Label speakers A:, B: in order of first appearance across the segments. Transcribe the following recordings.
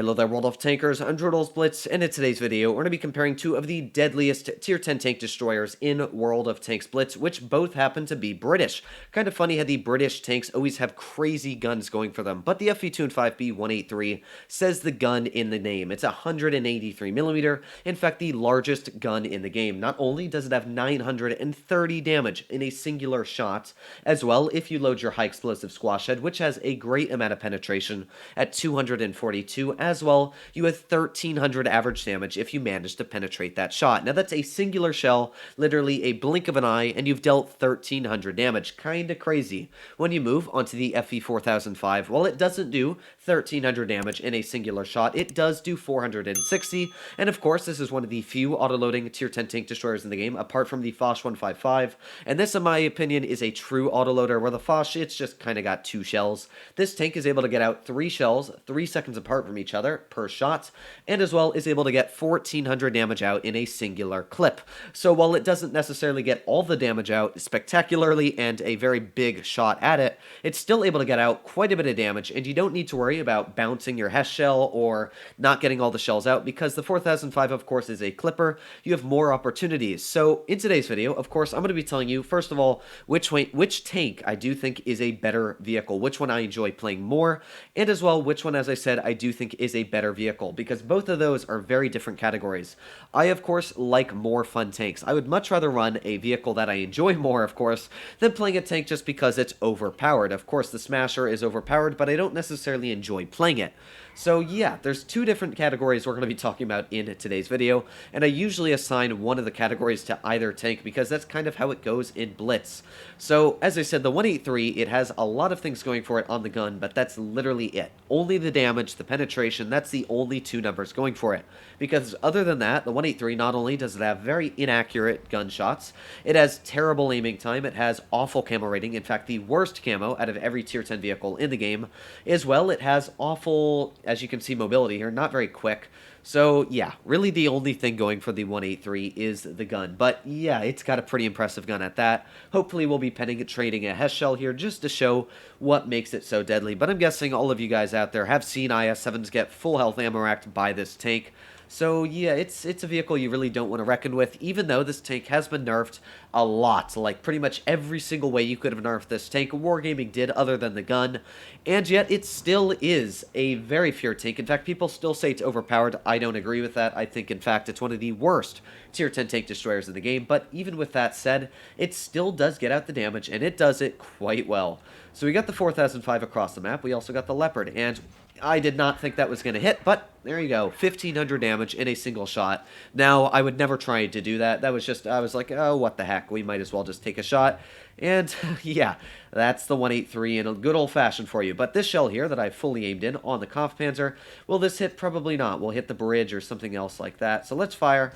A: Hello there, World of Tankers, I'm Blitz, and in today's video, we're going to be comparing two of the deadliest Tier 10 tank destroyers in World of Tanks Blitz, which both happen to be British. Kind of funny how the British tanks always have crazy guns going for them, but the FV215B 183 says the gun in the name. It's 183mm, in fact, the largest gun in the game. Not only does it have 930 damage in a singular shot, as well, if you load your high explosive squash head, which has a great amount of penetration at 242, as well, you have 1300 average damage if you manage to penetrate that shot. Now that's a singular shell, literally a blink of an eye, and you've dealt 1300 damage. Kinda crazy. When you move onto the FV4005, while it doesn't do 1300 damage in a singular shot, it does do 460, and of course this is one of the few auto-loading tier 10 tank destroyers in the game, apart from the FV155, and this in my opinion is a true auto-loader, where the FV, it's just kinda got two shells. This tank is able to get out 3 shells, 3 seconds apart from each other per shot, and as well is able to get 1400 damage out in a singular clip. So while it doesn't necessarily get all the damage out spectacularly and a very big shot at it, it's still able to get out quite a bit of damage, and you don't need to worry about bouncing your Hess shell or not getting all the shells out, because the 4005 of course is a clipper. You have more opportunities. So in today's video, of course, I'm going to be telling you first of all which tank I do think is a better vehicle, which one I enjoy playing more, and as well which one, as I said, I do think is a better vehicle, because both of those are very different categories. I, of course, like more fun tanks. I would much rather run a vehicle that I enjoy more, of course, than playing a tank just because it's overpowered. Of course, the Smasher is overpowered, but I don't necessarily enjoy playing it. So yeah, there's two different categories we're going to be talking about in today's video, and I usually assign one of the categories to either tank because that's kind of how it goes in Blitz. So as I said, the 183, it has a lot of things going for it on the gun, but that's literally it. Only the damage, the penetration, that's the only two numbers going for it. Because other than that, the 183, not only does it have very inaccurate gunshots, it has terrible aiming time, it has awful camo rating, in fact the worst camo out of every tier 10 vehicle in the game. As well, it has awful, as you can see, mobility here, not very quick. So yeah, really the only thing going for the 183 is the gun. But yeah, it's got a pretty impressive gun at that. Hopefully we'll be trading a Hess shell here just to show what makes it so deadly. But I'm guessing all of you guys out there have seen IS-7s get full health ammo racked by this tank. So yeah, it's a vehicle you really don't want to reckon with, even though this tank has been nerfed a lot. Like pretty much every single way you could have nerfed this tank, Wargaming did, other than the gun. And yet it still is a very feared tank. In fact, people still say it's overpowered. I don't agree with that. I think, in fact, it's one of the worst tier 10 tank destroyers in the game. But even with that said, it still does get out the damage, and it does it quite well. So we got the 4005 across the map. We also got the Leopard, and I did not think that was going to hit, but there you go, 1500 damage in a single shot. Now, I would never try to do that. That was just, I was like, oh, what the heck, we might as well just take a shot. And yeah, that's the 183 in a good old-fashioned for you. But this shell here that I fully aimed in on the Kampfpanzer, will this hit? Probably not. We'll hit the bridge or something else like that. So let's fire.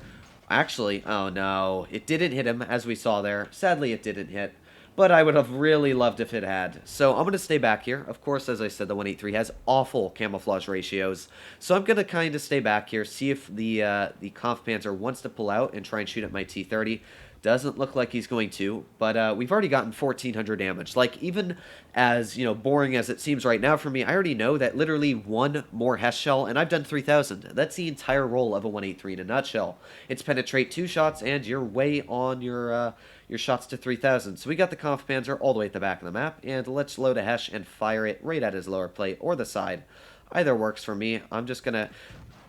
A: Actually, oh no, it didn't hit him, as we saw there. Sadly, it didn't hit. But I would have really loved if it had. So I'm going to stay back here. Of course, as I said, the 183 has awful camouflage ratios. So I'm going to kind of stay back here, see if the Kampfpanzer wants to pull out and try and shoot at my T-30. Doesn't look like he's going to, but we've already gotten 1400 damage. Like, even as, you know, boring as it seems right now for me, I already know that literally one more Hess shell, and I've done 3000. That's the entire role of a 183 in a nutshell. It's penetrate 2 shots, and you're way on your shots to 3000. So we got the Kampfpanzer all the way at the back of the map, and let's load a Hesh and fire it right at his lower plate or the side. Either works for me. I'm just gonna...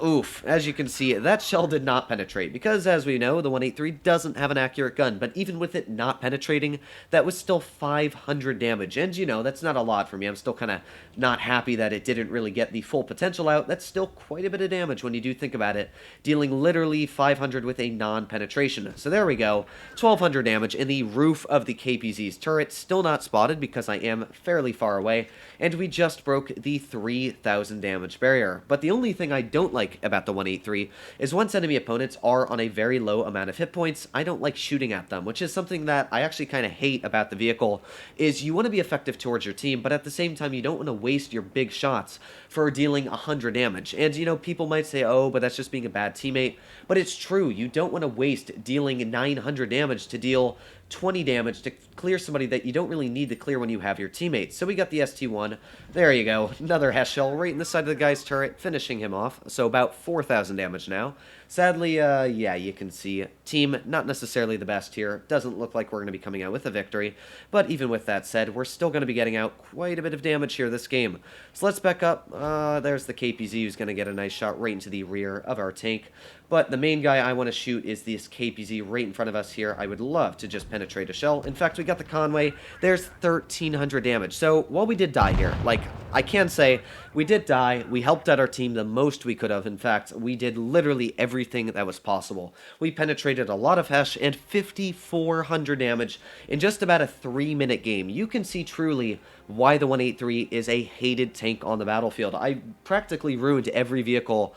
A: Oof, as you can see, that shell did not penetrate, because as we know, the 183 doesn't have an accurate gun, but even with it not penetrating, that was still 500 damage, and you know, that's not a lot for me. I'm still kind of not happy that it didn't really get the full potential out. That's still quite a bit of damage when you do think about it, dealing literally 500 with a non-penetration. So there we go, 1200 damage in the roof of the KPZ's turret, still not spotted because I am fairly far away, and we just broke the 3000 damage barrier. But the only thing I don't like about the 183 is once enemy opponents are on a very low amount of hit points, I don't like shooting at them, which is something that I actually kind of hate about the vehicle, is you want to be effective towards your team, but at the same time you don't want to waste your big shots for dealing 100 damage. And you know, people might say, oh, but that's just being a bad teammate, but it's true. You don't want to waste dealing 900 damage to deal 20 damage to clear somebody that you don't really need to clear when you have your teammates. So we got the ST1. There you go. Another Hess shell right in the side of the guy's turret, finishing him off. So about 4,000 damage now. Sadly, yeah, you can see team not necessarily the best here. Doesn't look like we're going to be coming out with a victory. But even with that said, we're still going to be getting out quite a bit of damage here this game. So let's back up. There's the KPZ who's going to get a nice shot right into the rear of our tank. But the main guy I want to shoot is this KPZ right in front of us here. I would love to just penetrate a shell. In fact, we got the Conway. There's 1,300 damage. So while we did die here, like, I can say we did die. We helped out our team the most we could have. In fact, we did literally everything that was possible. We penetrated a lot of Hesh and 5,400 damage in just about a 3-minute game. You can see truly why the 183 is a hated tank on the battlefield. I practically ruined every vehicle's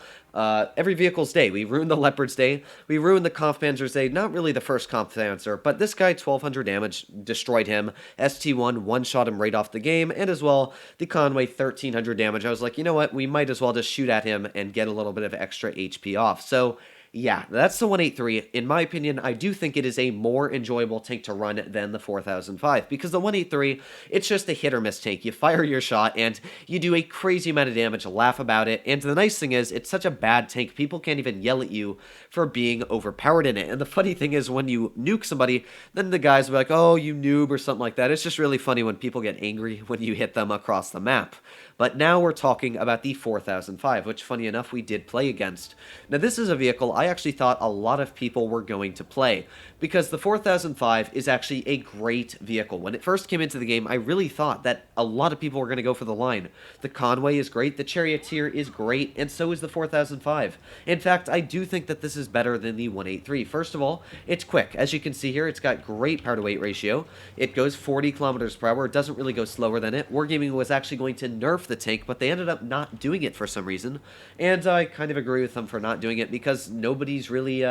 A: day. We ruined the Leopard's day. We ruined the Kampfpanzer's day. Not really the first Kampfpanzer, but this guy, 1,200 damage, destroyed him. ST1 one-shot him right off the game, and as well, the Conway, 1,300 damage. I was like, you know what? We might as well just shoot at him and get a little bit of extra HP off. So yeah, that's the 183. In my opinion, I do think it is a more enjoyable tank to run than the 4005, because the 183, it's just a hit or miss tank. You fire your shot, and you do a crazy amount of damage, laugh about it, and the nice thing is, it's such a bad tank, people can't even yell at you for being overpowered in it. And the funny thing is, when you nuke somebody, then the guys will be like, oh, you noob, or something like that. It's just really funny when people get angry when you hit them across the map. But now we're talking about the 4005, which, funny enough, we did play against. Now, this is a vehicle I actually thought a lot of people were going to play, because the 4005 is actually a great vehicle. When it first came into the game, I really thought that a lot of people were going to go for the line. The Conway is great, the Charioteer is great, and so is the 4005. In fact, I do think that this is better than the 183. First of all, it's quick. As you can see here, it's got great power-to-weight ratio. It goes 40 kilometers per hour. It doesn't really go slower than it. Wargaming was actually going to nerf the tank, but they ended up not doing it for some reason, and I kind of agree with them for not doing it, because nobody's really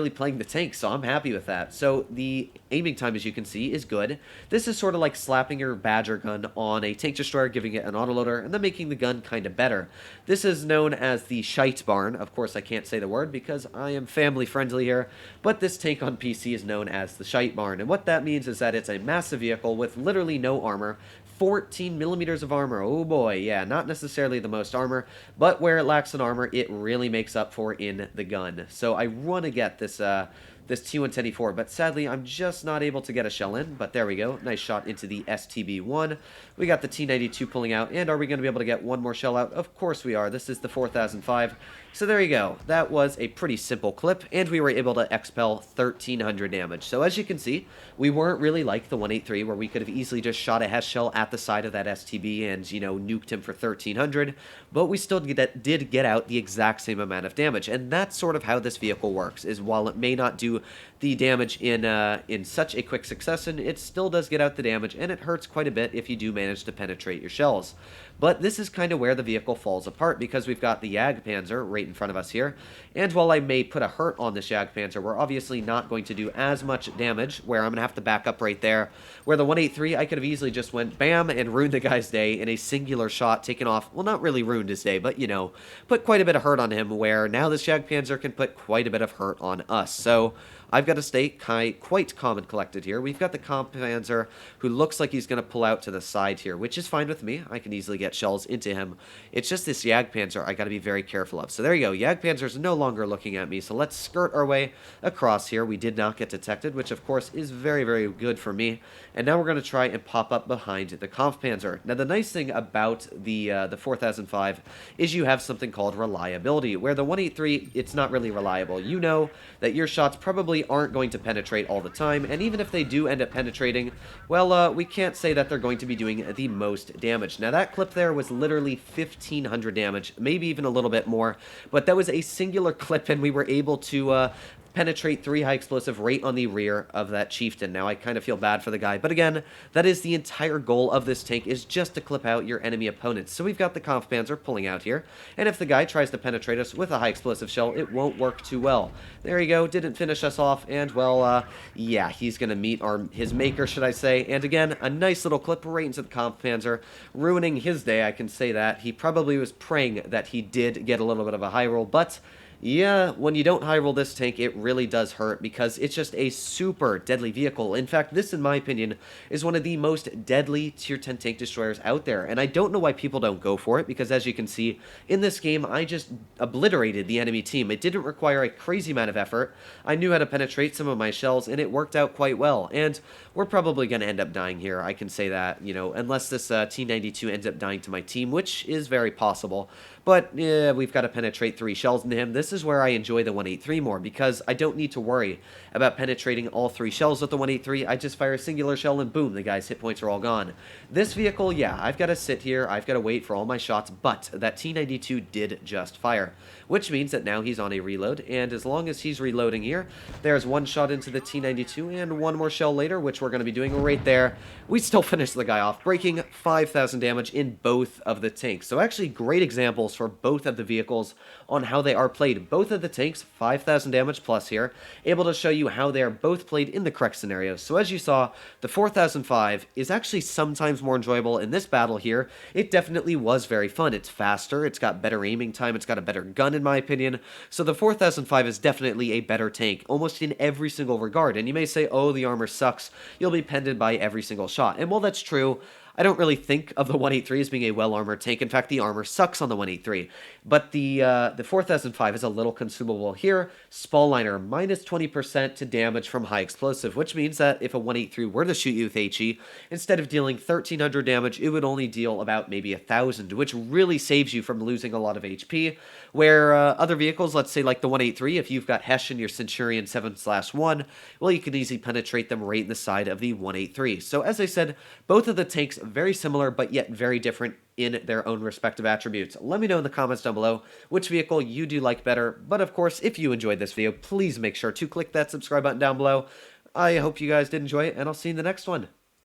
A: playing the tank, so I'm happy with that. So the aiming time, as you can see, is good. This is sort of like slapping your Badger gun on a tank destroyer, giving it an autoloader, and then making the gun kind of better. This is known as the Shite Barn. Of course, I can't say the word because I am family friendly here, but this tank on PC is known as the Shite Barn, and what that means is that it's a massive vehicle with literally no armor, 14 millimeters of armor. Oh boy, yeah, not necessarily the most armor, but where it lacks in armor, it really makes up for in the gun. So I want to get this T110E4, but sadly I'm just not able to get a shell in, but there we go. Nice shot into the STB1. We got the T92 pulling out, and are we going to be able to get one more shell out? Of course we are. This is the 4005. So there you go. That was a pretty simple clip, and we were able to expel 1,300 damage. So as you can see, we weren't really like the 183, where we could have easily just shot a Hess shell at the side of that STB and, you know, nuked him for 1,300, but we still did get out the exact same amount of damage. And that's sort of how this vehicle works, is while it may not do the damage in such a quick succession, it still does get out the damage, and it hurts quite a bit if you do manage to penetrate your shells. But this is kind of where the vehicle falls apart, because we've got the Jagdpanzer right in front of us here, and while I may put a hurt on this Jagdpanzer, we're obviously not going to do as much damage, where I'm going to have to back up right there, where the 183, I could have easily just went bam and ruined the guy's day in a singular shot, taken off, well, not really ruined his day, but, you know, put quite a bit of hurt on him, where now this Jagdpanzer can put quite a bit of hurt on us. So I've got to stay quite calm and collected here. We've got the Kampfpanzer, who looks like he's going to pull out to the side here, which is fine with me. I can easily get shells into him. It's just this Jagdpanzer I got to be very careful of. So there you go. Jagdpanzer's no longer looking at me, so let's skirt our way across here. We did not get detected, which of course is very, very good for me. And now we're going to try and pop up behind the Kampfpanzer. Now the nice thing about the 4005 is you have something called reliability, where the 183, it's not really reliable. You know that your shots probably aren't going to penetrate all the time, and even if they do end up penetrating, well, we can't say that they're going to be doing the most damage. Now that clip there was literally 1,500 damage, maybe even a little bit more, but that was a singular clip, and we were able to penetrate 3 high explosive right on the rear of that chieftain. Now I kind of feel bad for the guy, but again, that is the entire goal of this tank, is just to clip out your enemy opponents. So we've got the Kampfpanzer pulling out here, and if the guy tries to penetrate us with a high explosive shell, it won't work too well. There you go, didn't finish us off, and well, yeah, he's gonna meet his maker, should I say. And again, a nice little clip right into the Kampfpanzer, ruining his day, I can say that. He probably was praying that he did get a little bit of a high roll, but Yeah, when you don't high roll this tank, it really does hurt because it's just a super deadly vehicle. In fact, this, in my opinion, is one of the most deadly tier 10 tank destroyers out there, and I don't know why people don't go for it because, as you can see, in this game, I just obliterated the enemy team. It didn't require a crazy amount of effort. I knew how to penetrate some of my shells, and it worked out quite well, and we're probably going to end up dying here. I can say that, you know, unless this T92 ends up dying to my team, which is very possible. But yeah, we've got to penetrate 3 shells into him. This is where I enjoy the 183 more because I don't need to worry about penetrating all 3 shells with the 183. I just fire a singular shell and boom, the guy's hit points are all gone. This vehicle, yeah, I've got to sit here. I've got to wait for all my shots, but that T92 did just fire, which means that now he's on a reload, and as long as he's reloading here, there's 1 shot into the T92 and 1 more shell later, which we're going to be doing right there. We still finish the guy off, breaking 5,000 damage in both of the tanks. So actually great examples for both of the vehicles on how they are played. Both of the tanks, 5,000 damage plus here, able to show you how they are both played in the correct scenarios. So as you saw, the 4005 is actually sometimes more enjoyable in this battle here. It definitely was very fun. It's faster, it's got better aiming time, it's got a better gun in my opinion. So the 4005 is definitely a better tank, almost in every single regard. And you may say, oh, the armor sucks. You'll be pended by every single shot. And while that's true, I don't really think of the 183 as being a well-armored tank. In fact, the armor sucks on the 183. But the 4005 is a little consumable here. Spall liner, minus 20% to damage from high explosive, which means that if a 183 were to shoot you with HE, instead of dealing 1,300 damage, it would only deal about maybe 1,000, which really saves you from losing a lot of HP. Where other vehicles, let's say like the 183, if you've got Hesh and your Centurion 7/1, well, you can easily penetrate them right in the side of the 183. So as I said, both of the tanks very similar, but yet very different in their own respective attributes. Let me know in the comments down below which vehicle you do like better. But of course, if you enjoyed this video, please make sure to click that subscribe button down below. I hope you guys did enjoy it, and I'll see you in the next one.